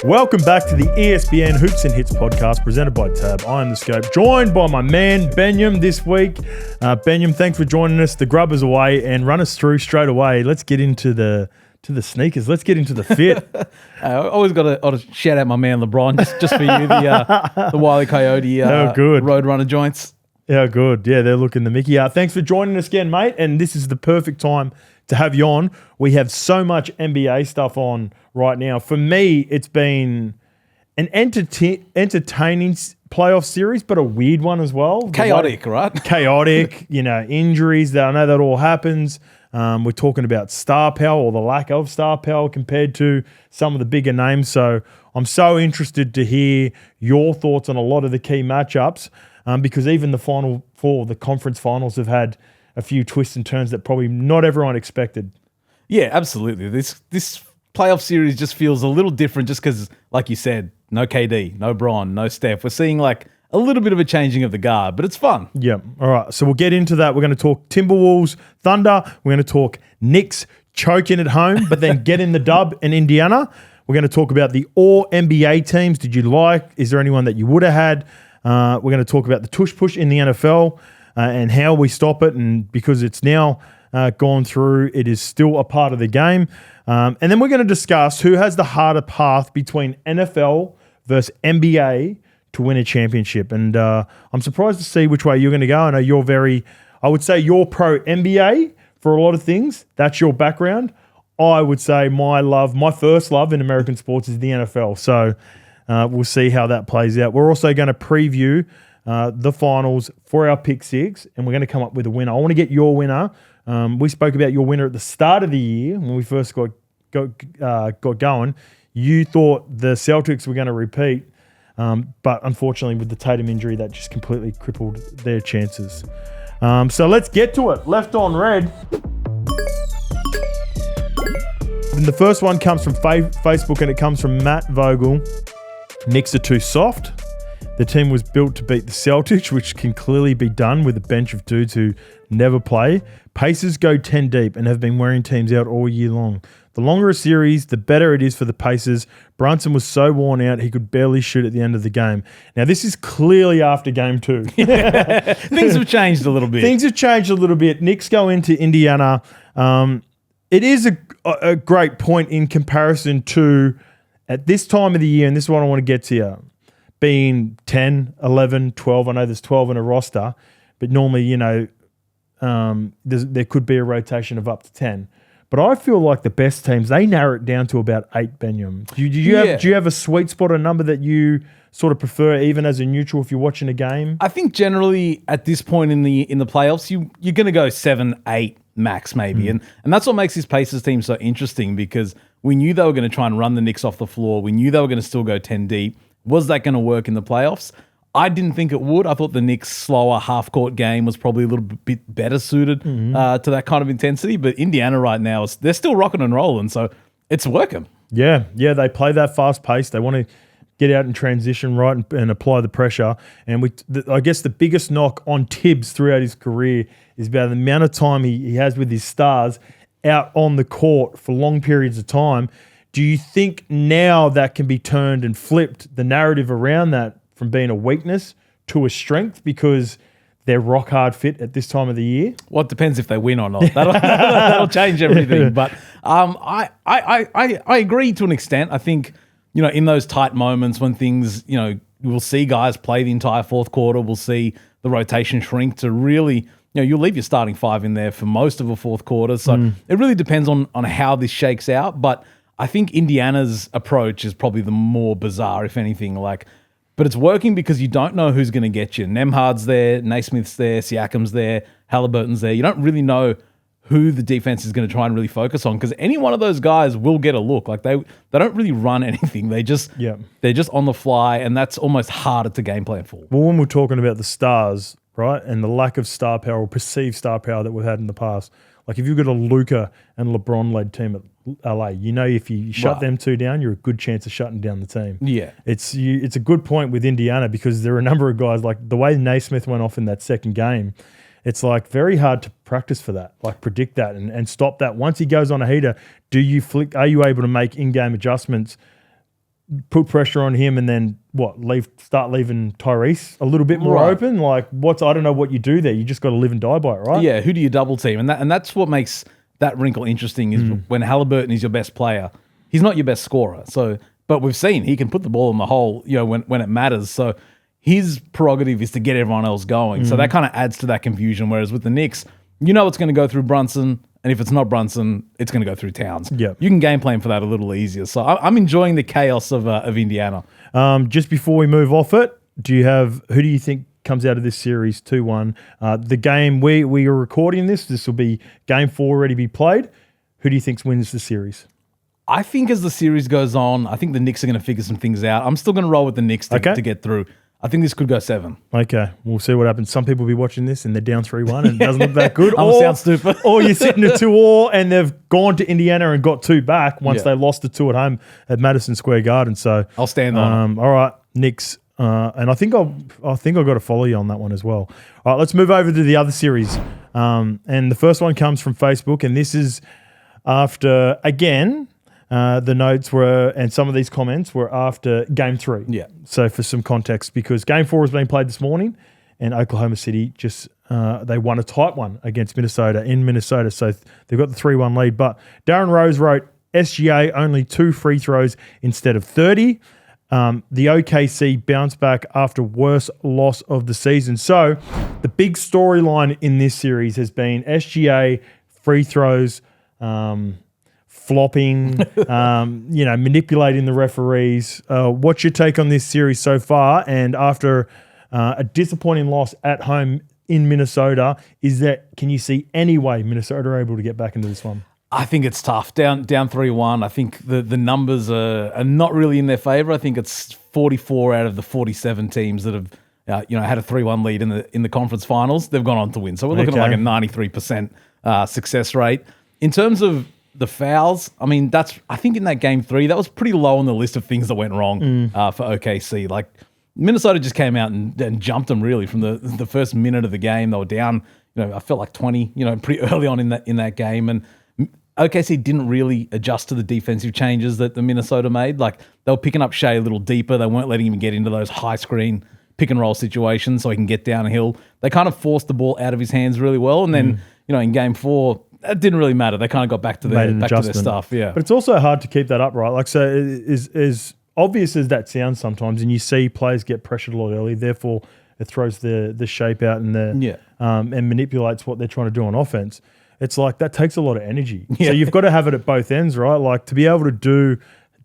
Welcome back to the ESPN Hoops and Hits podcast presented by Tab. I am the Scope, joined by my man Benyam this week. Benyam, thanks for joining us. The Grub is away and run us through straight away. Let's get into the sneakers. Let's get into the fit. I always got to shout out my man LeBron just for you, the Wile E. Coyote good. Roadrunner joints. Yeah, good. Yeah, they're looking the Mickey out. Thanks for joining us again, mate. And this is the perfect time to have you on. We have so much NBA stuff on right now. For me, it's been an entertaining playoff series, but a weird one as well. Chaotic, right? Chaotic, injuries. I know that all happens. We're talking about star power or the lack of star power compared to some of the bigger names. So I'm so interested to hear your thoughts on a lot of the key matchups because even the Final Four, the conference finals, have had a few twists and turns that probably not everyone expected. Yeah, absolutely. This playoff series just feels a little different just because, like you said, no KD, no Bron, no Steph. We're seeing like a little bit of a changing of the guard, but it's fun. Yeah. All right. So we'll get into that. We're going to talk Timberwolves, Thunder. We're going to talk Knicks choking at home, but then getting the dub in Indiana. We're going to talk about the all NBA teams. Did you like? Is there anyone that you would have had? We're going to talk about the Tush Push in the NFL and how we stop it. And because it's now gone through, it is still a part of the game. And then we're going to discuss who has the harder path between NFL versus NBA to win a championship. And I'm surprised to see which way you're going to go. I know I would say you're pro NBA for a lot of things. That's your background. I would say my first love in American sports is the NFL. So we'll see how that plays out. We're also going to preview the finals for our pick six, and we're going to come up with a winner. I want to get your winner. We spoke about your winner at the start of the year when we first got going. You thought the Celtics were going to repeat, but unfortunately with the Tatum injury, that just completely crippled their chances. So let's get to it. Left on red. And the first one comes from Facebook, and it comes from Matt Vogel. Knicks are too soft. The team was built to beat the Celtics, which can clearly be done with a bench of dudes who never play. Pacers go 10 deep and have been wearing teams out all year long. The longer a series, the better it is for the Pacers. Brunson was so worn out, he could barely shoot at the end of the game. Now, this is clearly after game 2. Things have changed a little bit. Knicks go into Indiana. It is a great point in comparison to, at this time of the year, and this is what I want to get to you, being 10, 11, 12. I know there's 12 in a roster, but normally, there could be a rotation of up to 10. But I feel like the best teams, they narrow it down to about 8, Benyam. Do you have a sweet spot, a number that you sort of prefer, even as a neutral if you're watching a game? I think generally at this point in the playoffs, you're going to go 7, 8 max maybe. And that's what makes this Pacers team so interesting, because we knew they were going to try and run the Knicks off the floor. We knew they were going to still go 10 deep. Was that going to work in the playoffs? I didn't think it would. I thought the Knicks' slower half-court game was probably a little bit better suited to that kind of intensity. But Indiana right now, they're still rocking and rolling, so it's working. Yeah, they play that fast pace. They want to get out and transition right and apply the pressure. And I guess the biggest knock on Tibbs throughout his career is about the amount of time he has with his stars out on the court for long periods of time. Do you think now that can be turned and flipped, the narrative around that, from being a weakness to a strength because they're rock hard fit at this time of the year? Well, it depends if they win or not. That'll change everything. But I agree to an extent. I think, in those tight moments when things, we'll see guys play the entire fourth quarter. We'll see the rotation shrink to really, you'll leave your starting 5 in there for most of a fourth quarter. So it really depends on how this shakes out. But I think Indiana's approach is probably the more bizarre, if anything. But it's working because you don't know who's going to get you. Nembhard's there, Naismith's there, Siakam's there, Halliburton's there. You don't really know who the defense is going to try and really focus on, because any one of those guys will get a look. They don't really run anything. They're just on the fly, and that's almost harder to game plan for. Well, when we're talking about the stars, right, and the lack of star power or perceived star power that we've had in the past, if you've got a Luka and LeBron-led team at LA, if you shut them two down, you're a good chance of shutting down the team. Yeah. It's a good point with Indiana, because there are a number of guys, like the way Naismith went off in that second game, it's very hard to practice for that, predict that and stop that. Once he goes on a heater, are you able to make in-game adjustments put pressure on him and then start leaving Tyrese a little bit more open? Like I don't know what you do there. You just got to live and die by it, right? Yeah, who do you double team? And that's what makes that wrinkle interesting is when Halliburton is your best player, he's not your best scorer. So, but we've seen he can put the ball in the hole, when it matters. So his prerogative is to get everyone else going. So that kind of adds to that confusion. Whereas with the Knicks, it's going to go through Brunson. And if it's not Brunson, it's going to go through Towns. Yep. You can game plan for that a little easier. So I'm enjoying the chaos of Indiana. Just before we move off it, who do you think comes out of this series 2-1? The game we are recording this will be game 4 already be played. Who do you think wins the series? I think as the series goes on, I think the Knicks are going to figure some things out. I'm still going to roll with the Knicks to get through. I think this could go 7. Okay, we'll see what happens. Some people will be watching this and they're down 3-1 and it doesn't look that good. I'm sound stupid. Or you're sitting at 2-all and they've gone to Indiana and got 2 back once they lost the 2 at home at Madison Square Garden. So I'll stand on it. All right, Knicks. And I think I've got to follow you on that one as well. All right, let's move over to the other series. And the first one comes from Facebook, and this is after again. The notes were, and some of these comments were after Game 3. Yeah. So for some context, because Game 4 has been played this morning, and Oklahoma City they won a tight one against Minnesota in Minnesota. So they've got the 3-1 lead. But Darren Rose wrote, SGA only 2 free throws instead of 30. The OKC bounced back after worst loss of the season. So the big storyline in this series has been SGA free throws, flopping, manipulating the referees. What's your take on this series so far? And after a disappointing loss at home in Minnesota, can you see any way Minnesota are able to get back into this one? I think it's tough. Down 3-1. I think the numbers are not really in their favor. I think it's 44 out of the 47 teams that have had a 3-1 lead in the conference finals. They've gone on to win. So we're looking at like a 93% success rate. In terms of the fouls, I think in that game 3, that was pretty low on the list of things that went wrong for OKC. Like Minnesota just came out and jumped them really from the first minute of the game. They were down, I felt like 20, pretty early on in that game. And OKC didn't really adjust to the defensive changes that the Minnesota made. Like they were picking up Shai a little deeper. They weren't letting him get into those high screen pick and roll situations so he can get downhill. They kind of forced the ball out of his hands really well. And then, in game 4, that didn't really matter. They kind of got back to their stuff. Yeah. But it's also hard to keep that up, right? Like, so as obvious as that sounds sometimes, and you see players get pressured a lot early, therefore it throws the shape out and and manipulates what they're trying to do on offense. It's like that takes a lot of energy. Yeah. So you've got to have it at both ends, right? Like to be able to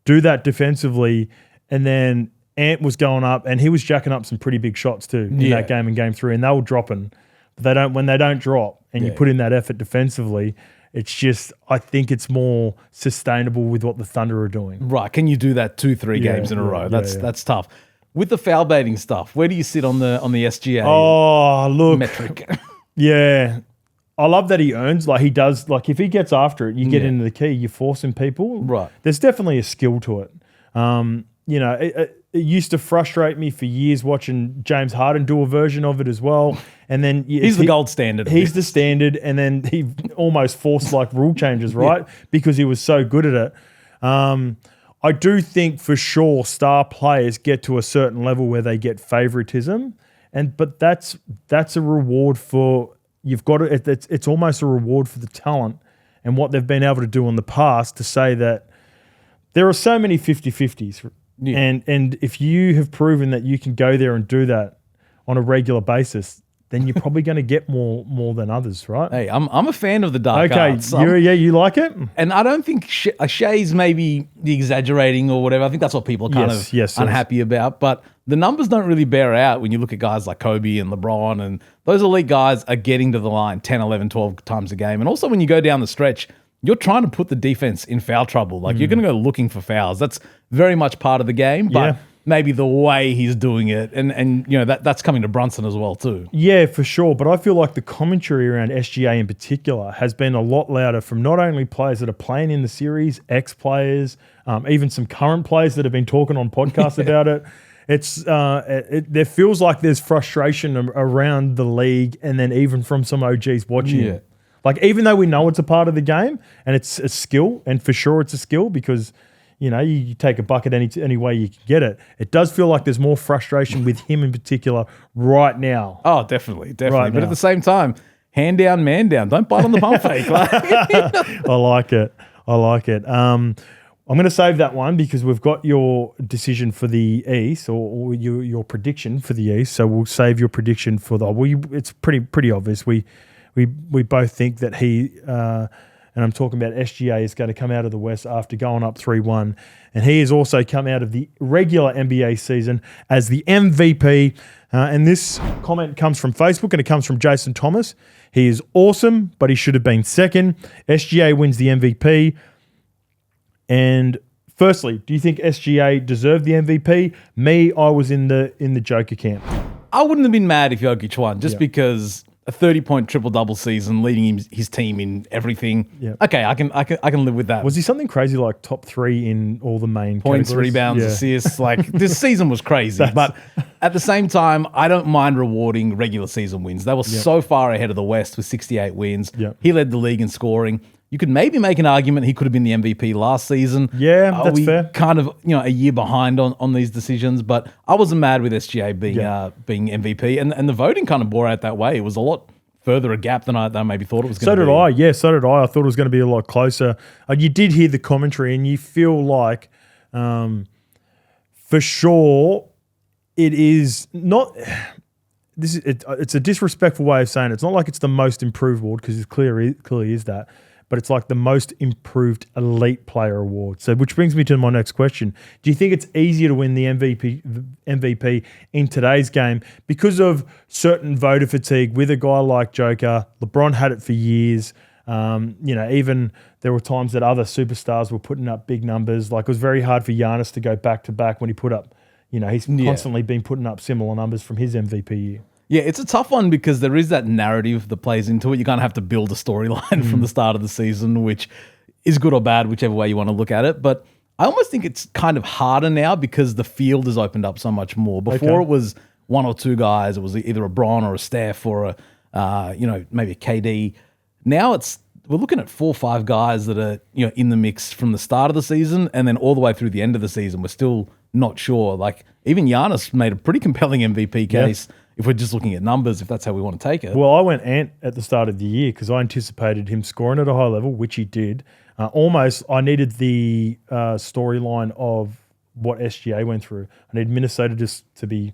do that defensively, and then Ant was going up and he was jacking up some pretty big shots too in that game in game 3, and they were dropping. But when they don't drop and you put in that effort defensively, it's just, I think it's more sustainable with what the Thunder are doing. Right. Can you do that 2-3 games in a row? That's tough. With the foul baiting stuff, where do you sit on the SGA metric? Yeah. I love that he earns, like he does, like if he gets after it, you get into the key, you're forcing people. Right. There's definitely a skill to it. It used to frustrate me for years watching James Harden do a version of it as well. And then he's the gold standard. He's the standard. And then he almost forced like rule changes, right? Because he was so good at it. I do think for sure star players get to a certain level where they get favoritism. But that's a reward for, you've got to, it's almost a reward for the talent and what they've been able to do in the past to say that there are so many 50-50s. Yeah. And if you have proven that you can go there and do that on a regular basis, then you're probably going to get more than others, right? Hey, I'm a fan of the dark arts. You like it? And I don't think Shai's maybe the exaggerating or whatever. I think that's what people are kind of unhappy about. But the numbers don't really bear out when you look at guys like Kobe and LeBron, and those elite guys are getting to the line 10, 11, 12 times a game. And also when you go down the stretch, you're trying to put the defense in foul trouble. Like you're going to go looking for fouls. That's very much part of the game, but maybe the way he's doing it, and that's coming to Brunson as well too. Yeah, for sure. But I feel like the commentary around SGA in particular has been a lot louder from not only players that are playing in the series, ex-players, even some current players that have been talking on podcasts about it. It's there feels like there's frustration around the league, and then even from some OGs watching it. Like, even though we know it's a part of the game and it's a skill, and for sure it's a skill because, you take a bucket any way you can get it. It does feel like there's more frustration with him in particular right now. Oh, definitely. Right But now. at the same time, hand down, man down. Don't bite on the pump fake. I like it. I'm going to save that one because we've got your decision for the East or your prediction for the East. So we'll save your prediction for it's pretty obvious. We both think that and I'm talking about SGA is going to come out of the West after going up 3-1. And he has also come out of the regular NBA season as the MVP. And this comment comes from Facebook and it comes from Jason Thomas. He is awesome, but he should have been second. SGA wins the MVP. And firstly, do you think SGA deserved the MVP? Me, I was in the Joker camp. I wouldn't have been mad if Jokic won just because a 30-point triple-double season leading his team in everything. Yeah. Okay, I can live with that. Was he something crazy like top 3 in all the main Points, categories? rebounds, assists. Like this season was crazy. But at the same time, I don't mind rewarding regular season wins. They were so far ahead of the West with 68 wins. Yep. He led the league in scoring. You could maybe make an argument he could have been the MVP last season. Yeah, that's fair. Kind of, a year behind on these decisions, but I wasn't mad with SGA being MVP, and the voting kind of bore out that way. It was a lot further a gap than I maybe thought it was going to be. So did I. Yeah, so did I. I thought it was going to be a lot closer. You did hear the commentary, and you feel like, for sure, it is not. It's a disrespectful way of saying it. It's not like it's the most improved award because it clearly is that. But it's like the most improved elite player award. So, which brings me to my next question. Do you think it's easier to win the MVP in today's game because of certain voter fatigue with a guy like Joker? LeBron had it for years. Even there were times that other superstars were putting up big numbers. Like it was very hard for Giannis to go back to back when he put up, he's constantly been putting up similar numbers from his MVP year. Yeah, it's a tough one because there is that narrative that plays into it. You kind of have to build a storyline from the start of the season, which is good or bad, whichever way you want to look at it. But I almost think it's kind of harder now because the field has opened up so much more. Before it was one or two guys. It was either a Bron or a Steph or maybe a KD. Now we're looking at 4 or 5 guys that are in the mix from the start of the season and then all the way through the end of the season. We're still not sure. Like even Giannis made a pretty compelling MVP case. Yeah. If we're just looking at numbers, if that's how we want to take it. Well, I went Ant at the start of the year because I anticipated him scoring at a high level, which he did. I needed the storyline of what SGA went through. I need Minnesota just to be,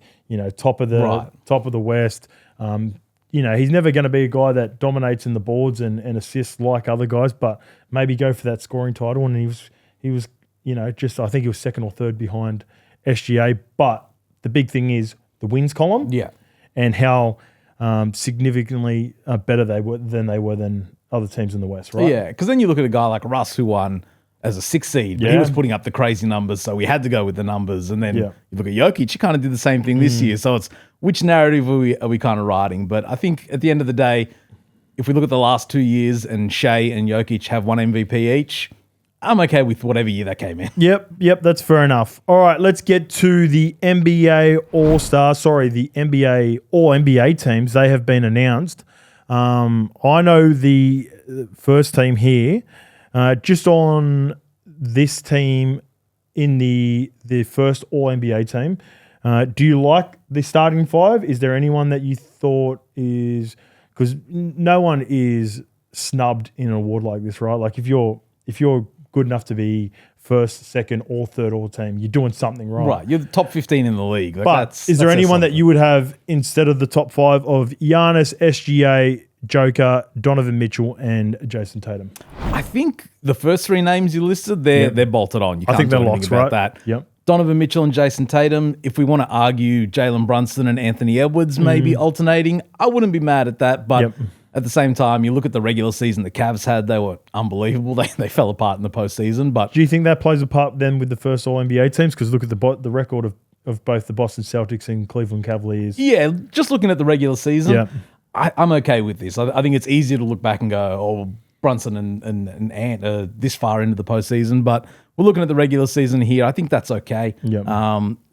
top of the West. He's never going to be a guy that dominates in the boards and assists like other guys, but maybe go for that scoring title. And he was, I think he was second or third behind SGA. But the big thing is the wins column. Yeah. And how significantly better they were than other teams in the West, right? Yeah, because then you look at a guy like Russ who won as a 6th seed, but he was putting up the crazy numbers, so we had to go with the numbers. And then you look at Jokic, he kind of did the same thing this year. So it's which narrative are we kind of riding? But I think at the end of the day, if we look at the last 2 years and Shai and Jokic have one MVP each, I'm okay with whatever year that came in. Yep, that's fair enough. All right, let's get to the NBA the NBA All-NBA teams. They have been announced. I know the first team here, just on this team in the first All-NBA team. Do you like the starting 5? Is there anyone that you thought is... Because no one is snubbed in an award like this, right? Like if you're good enough to be first, second, or third all team, you're doing something right. Right, you're the top 15 in the league. Like but is there anyone that you would have instead of the top 5 of Giannis, SGA, Joker, Donovan Mitchell, and Jason Tatum? I think the first 3 names you listed, they're bolted on. You can't do anything about that. Yep. Donovan Mitchell and Jason Tatum. If we want to argue Jalen Brunson and Anthony Edwards maybe alternating, I wouldn't be mad at that. But at the same time, you look at the regular season the Cavs had, they were unbelievable. They fell apart in the postseason. But do you think that plays a part then with the first All-NBA teams? Because look at the record of both the Boston Celtics and Cleveland Cavaliers. Yeah, just looking at the regular season, I'm okay with this. I think it's easier to look back and go, oh, Brunson and Ant are this far into the postseason. But we're looking at the regular season here. I think that's okay. Yep.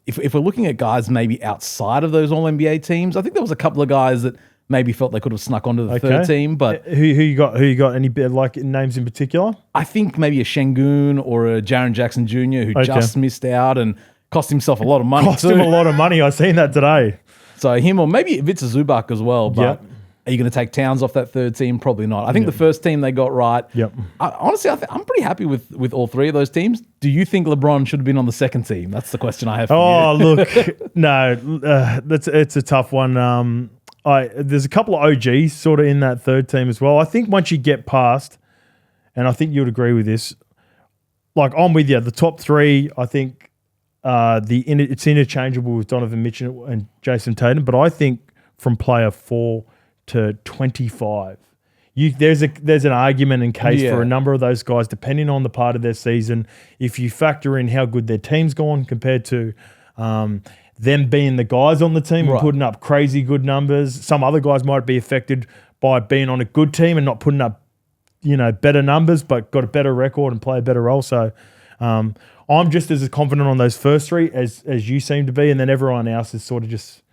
If we're looking at guys maybe outside of those All-NBA teams, I think there was a couple of guys that maybe felt they could have snuck onto the third team. But who you got? Who you got? Any like names in particular? I think maybe a Şengün or a Jaren Jackson Jr. who just missed out and cost himself a lot of money. Cost him a lot of money. I seen that today. So him or maybe Ivica Zubac as well. But are you going to take Towns off that third team? Probably not. I think the first team they got right. Yep. Honestly, I'm pretty happy with all three of those teams. Do you think LeBron should have been on the second team? That's the question I have for you. Oh, look, no, it's a tough one. There's a couple of OGs sort of in that third team as well. I think once you get past, and I think you would agree with this, like I'm with you, the top three, I think it's interchangeable with Donovan Mitchell and Jason Tatum, but I think from player 4 to 25, there's an argument and case for a number of those guys, depending on the part of their season. If you factor in how good their team's gone compared to them being the guys on the team and putting up crazy good numbers, some other guys might be affected by being on a good team and not putting up, better numbers, but got a better record and play a better role. So I'm just as confident on those first three as you seem to be, and then everyone else is sort of just,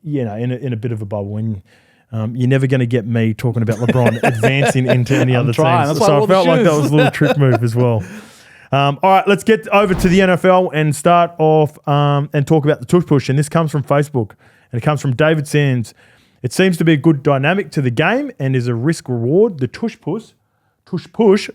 in a bit of a bubble. And you're never going to get me talking about LeBron advancing into any other teams. So I felt like that was a little trick move as well. All right, let's get over to the NFL and start off and talk about the Tush Push. And this comes from Facebook, and it comes from David Sands. It seems to be a good dynamic to the game and is a risk reward. The Tush Push,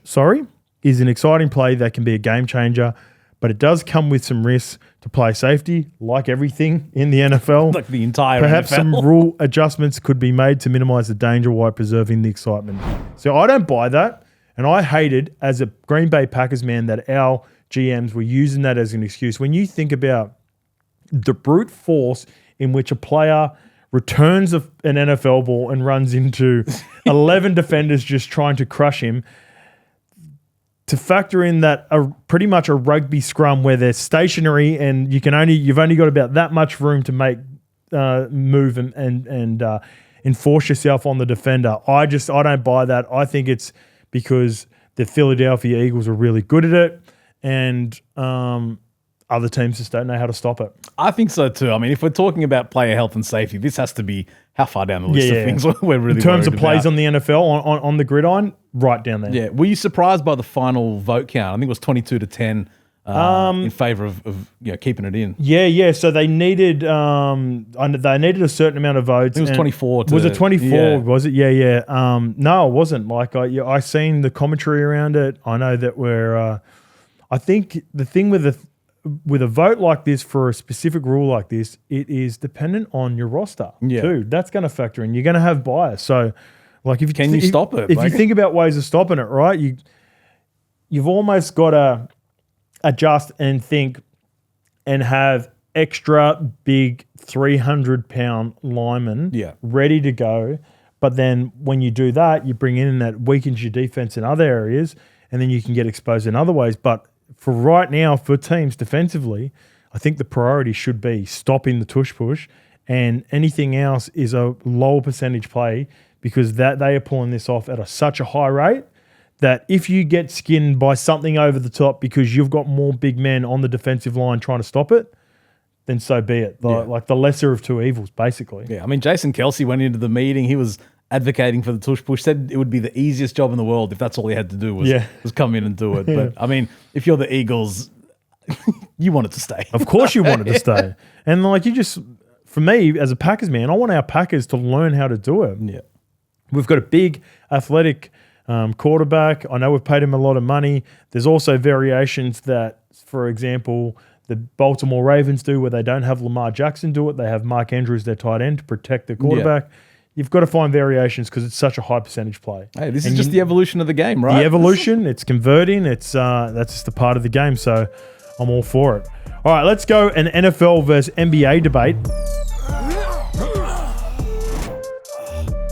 is an exciting play that can be a game changer, but it does come with some risks to play safety, like everything in the NFL. Like the entire Perhaps NFL. some rule adjustments could be made to minimize the danger while preserving the excitement. So I don't buy that. And I hated, as a Green Bay Packers man, that our GMs were using that as an excuse. When you think about the brute force in which a player returns an NFL ball and runs into 11 defenders just trying to crush him, to factor in that pretty much a rugby scrum where they're stationary and you've only got about that much room to make move and enforce yourself on the defender. I don't buy that. I think it's because the Philadelphia Eagles are really good at it, and other teams just don't know how to stop it. I think so too. I mean, if we're talking about player health and safety, this has to be how far down the list of things we're really in terms of plays about. on the NFL on the gridiron, right down there. Yeah. Were you surprised by the final vote count? I think it was 22-10 in favor of keeping it in. Yeah. So they needed a certain amount of votes. I think it was 24. Was it 24? Was it? Yeah. No, it wasn't. Like I seen the commentary around it. I know that I think the thing with a vote like this for a specific rule like this, it is dependent on your roster too. That's going to factor in. You're going to have bias. So, like, if you stop it? If you think about ways of stopping it, right? You've almost got to adjust and think and have extra big 300-pound linemen ready to go. But then when you do that, you bring in that weakens your defense in other areas, and then you can get exposed in other ways. But for right now, for teams defensively, I think the priority should be stopping the Tush Push, and anything else is a lower percentage play because that they are pulling this off at such a high rate that if you get skinned by something over the top because you've got more big men on the defensive line trying to stop it, then so be it. Like the lesser of two evils, basically. Yeah, I mean, Jason Kelsey went into the meeting. He was advocating for the Tush Push, said it would be the easiest job in the world if that's all he had to do was come in and do it. But, I mean, if you're the Eagles, you want it to stay. Of course you want it to stay. And, for me, as a Packers man, I want our Packers to learn how to do it. Yeah. We've got a big, athletic quarterback. I know we've paid him a lot of money. There's also variations that, for example, the Baltimore Ravens do where they don't have Lamar Jackson do it. They have Mark Andrews, their tight end, to protect the quarterback. Yeah. You've got to find variations because it's such a high percentage play. Hey, this is just the evolution of the game, right? The evolution, it's converting. It's that's just a part of the game. So I'm all for it. All right, let's go an NFL versus NBA debate.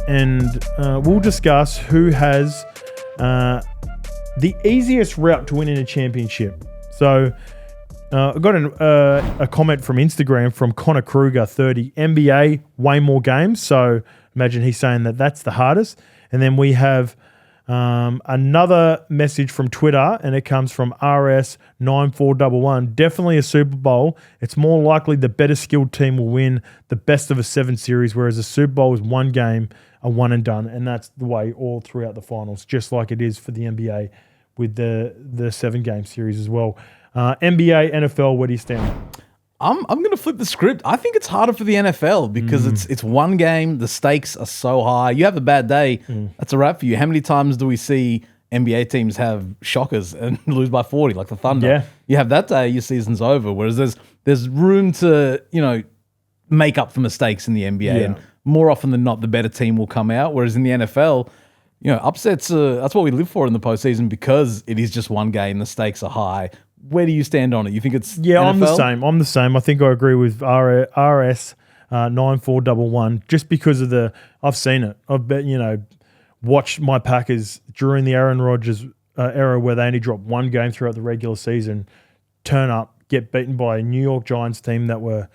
And we'll discuss who has the easiest route to winning a championship. So I got a comment from Instagram from Connor Kruger, 30. NBA, way more games. So imagine he's saying that that's the hardest. And then we have Another message from Twitter, and it comes from RS9411. Definitely a Super Bowl. It's more likely the better skilled team will win the best of a 7 series, whereas a Super Bowl is one game, a one and done, and that's the way all throughout the finals, just like it is for the NBA with the 7-game series as well. NBA, NFL, where do you stand? I'm going to flip the script. I think it's harder for the NFL because it's one game. The stakes are so high. You have a bad day, that's a wrap for you. How many times do we see NBA teams have shockers and lose by 40, like the Thunder? Yeah. You have that day, your season's over. Whereas there's room to make up for mistakes in the NBA, and more often than not, the better team will come out. Whereas in the NFL, upsets. That's what we live for in the postseason because it is just one game. The stakes are high. Where do you stand on it? You think it's NFL? I'm the same. I think I agree with RS 9411 just because of I've seen it. I've watched my Packers during the Aaron Rodgers era where they only dropped one game throughout the regular season, turn up, get beaten by a New York Giants team that were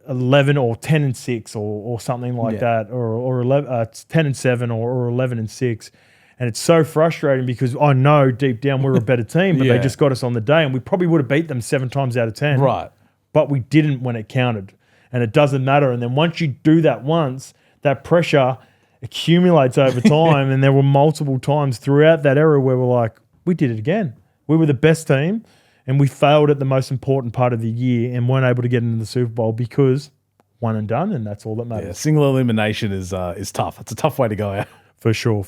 11 or 10-6 or something like that, or 11, 10-7 or 11-6. And it's so frustrating because I know deep down we're a better team, but they just got us on the day, and we probably would have beat them 7 times out of 10. Right. But we didn't when it counted, and it doesn't matter. And then once you do that once, that pressure accumulates over time, and there were multiple times throughout that era where we're like, we did it again. We were the best team, and we failed at the most important part of the year and weren't able to get into the Super Bowl because one and done, and that's all that matters. Yeah, single elimination is tough. It's a tough way to go out. For sure.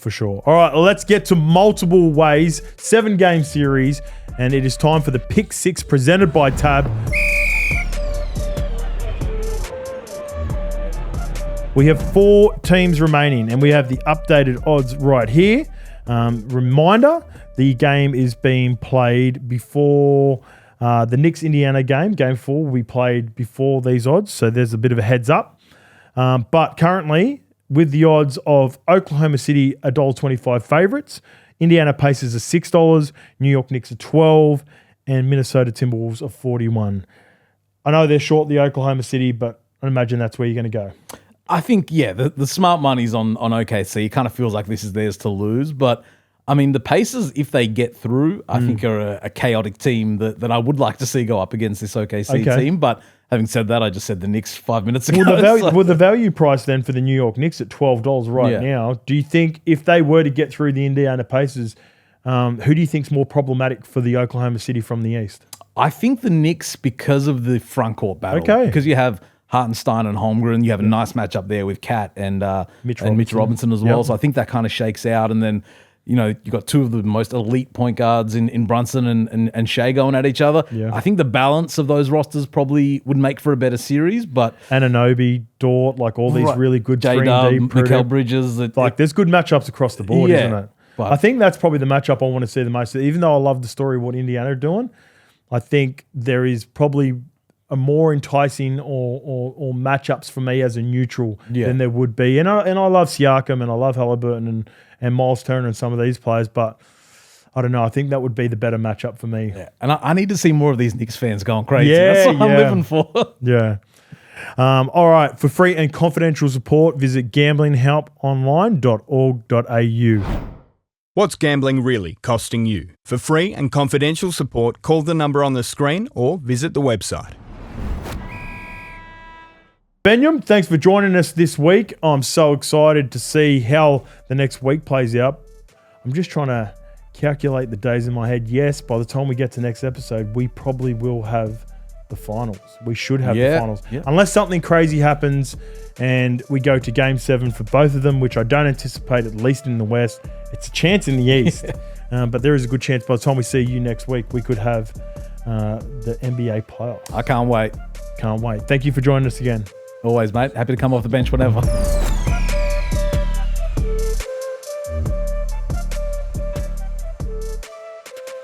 All right, let's get to multiple ways, 7-game series, and it is time for the Pick 6 presented by Tab. We have 4 teams remaining, and we have the updated odds right here. Reminder, the game is being played before the Knicks-Indiana game. Game 4 will be played before these odds, so there's a bit of a heads up. But currently, with the odds of Oklahoma City $1.25 favourites, Indiana Pacers are $6, New York Knicks are $12, and Minnesota Timberwolves are $41. I know they're short the Oklahoma City, but I imagine that's where you're going to go. I think, the smart money's on OKC. It kind of feels like this is theirs to lose. But, I mean, the Pacers, if they get through, I think are a chaotic team that I would like to see go up against this OKC team. But having said that, I just said the Knicks 5 minutes ago. Well, the value price then for the New York Knicks at $12 now, do you think if they were to get through the Indiana Pacers, who do you think's more problematic for the Oklahoma City from the East? I think the Knicks because of the front court battle. Okay. Because you have Hartenstein and Holmgren. You have a nice matchup there with Kat and Mitch Robinson as well. Yep. So I think that kind of shakes out. And then, you've got 2 of the most elite point guards in Brunson and Shai going at each other. Yeah. I think the balance of those rosters probably would make for a better series. But Anunoby, Dort, like all these really good 3D. Mikal Bridges. There's good matchups across the board, isn't it? But I think that's probably the matchup I want to see the most. Even though I love the story of what Indiana are doing, I think there is probably a more enticing or matchups for me as a neutral than there would be. And I love Siakam and I love Halliburton and Miles Turner and some of these players, but I don't know. I think that would be the better matchup for me. Yeah. And I need to see more of these Knicks fans going crazy. That's what I'm living for. Yeah. All right. For free and confidential support, visit gamblinghelponline.org.au. What's gambling really costing you? For free and confidential support, call the number on the screen or visit the website. Benyam, thanks for joining us this week. I'm so excited to see how the next week plays out. I'm just trying to calculate the days in my head. Yes, by the time we get to next episode, we probably will have the finals. We should have the finals. Yeah. Unless something crazy happens and we go to Game 7 for both of them, which I don't anticipate, at least in the West. It's a chance in the East, but there is a good chance by the time we see you next week, we could have the NBA playoffs. I can't wait. Can't wait. Thank you for joining us again. Always, mate. Happy to come off the bench whenever.